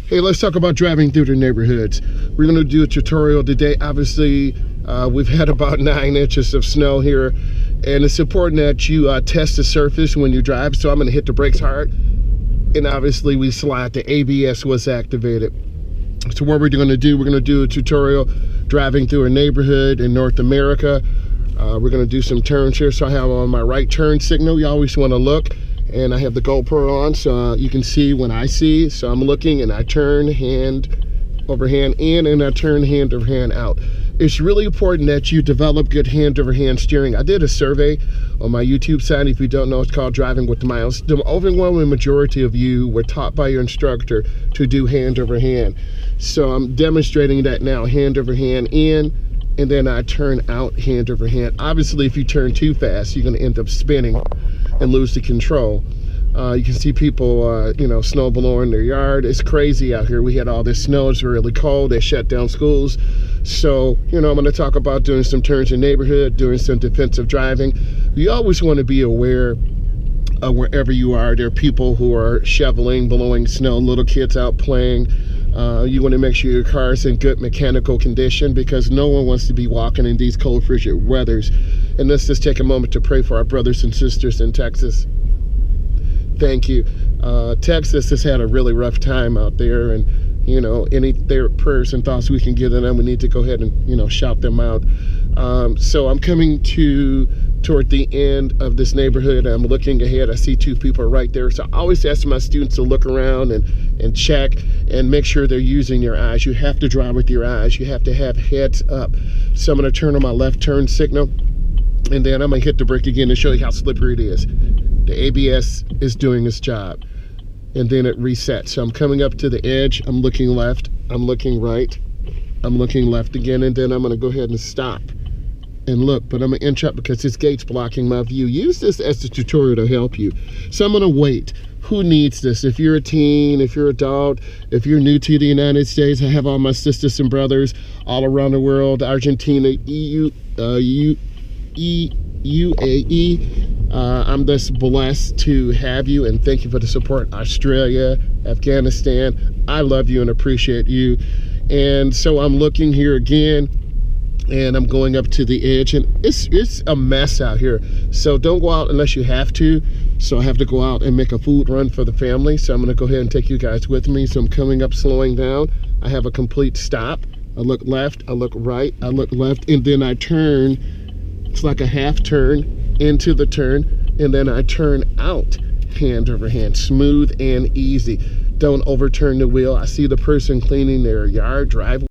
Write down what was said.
Hey, let's talk about driving through the neighborhoods. We're going to do a tutorial today. Obviously, we've had about 9 inches of snow here, and it's important that you test the surface when you drive. So I'm going to hit the brakes hard, and obviously we slide. The ABS was activated. So what we're going to do a tutorial driving through a neighborhood in North America. We're going to do some turns here. So I have on my right turn signal. You always want to look. And I have the GoPro on, so you can see when I see. So I'm looking, and I turn hand over hand in, and I turn hand over hand out. It's really important that you develop good hand over hand steering. I did a survey on my YouTube site. If you don't know, it's called Driving with Myles. The overwhelming majority of you were taught by your instructor to do hand over hand. So I'm demonstrating that now, hand over hand in, and then I turn out hand over hand. Obviously, if you turn too fast, you're gonna end up spinning and lose the control. You can see people, snow blowing their yard. It's crazy out here. We had all this snow. It's really cold. They shut down schools. So, I'm going to talk about doing some turns in neighborhood, doing some defensive driving. You always want to be aware of wherever you are. There are people who are shoveling, blowing snow, little kids out playing. You want to make sure your car is in good mechanical condition, because no one wants to be walking in these cold, frigid weathers. And let's just take a moment to pray for our brothers and sisters in Texas. Thank you. Texas has had a really rough time out there, and any prayers and thoughts we can give them, we need to go ahead and shout them out. So I'm coming toward the end of this neighborhood. I'm looking ahead. I see 2 people right there. So I always ask my students to look around and check and make sure they're using their eyes. You have to drive with your eyes. You have to have heads up. So I'm going to turn on my left turn signal, and then I'm going to hit the brake again to show you how slippery it is. The ABS is doing its job, and then it resets. So I'm coming up to the edge. I'm looking left. I'm looking right. I'm looking left again, and then I'm going to go ahead and stop and look, but I'm going to inch up because this gate's blocking my view. Use this as a tutorial to help you. So I'm going to wait. Who needs this? If you're a teen, if you're an adult, if you're new to the United States, I have all my sisters and brothers all around the world, Argentina, UAE. I'm just blessed to have you, and thank you for the support. Australia, Afghanistan, I love you and appreciate you. And so I'm looking here again, and I'm going up to the edge, and it's a mess out here. So don't go out unless you have to. So I have to go out and make a food run for the family. So I'm going to go ahead and take you guys with me. So I'm coming up, slowing down. I have a complete stop. I look left, I look right, I look left, and then I turn. It's like a half turn into the turn, and then I turn out hand over hand, smooth and easy. Don't overturn the wheel. I see the person cleaning their yard, driveway.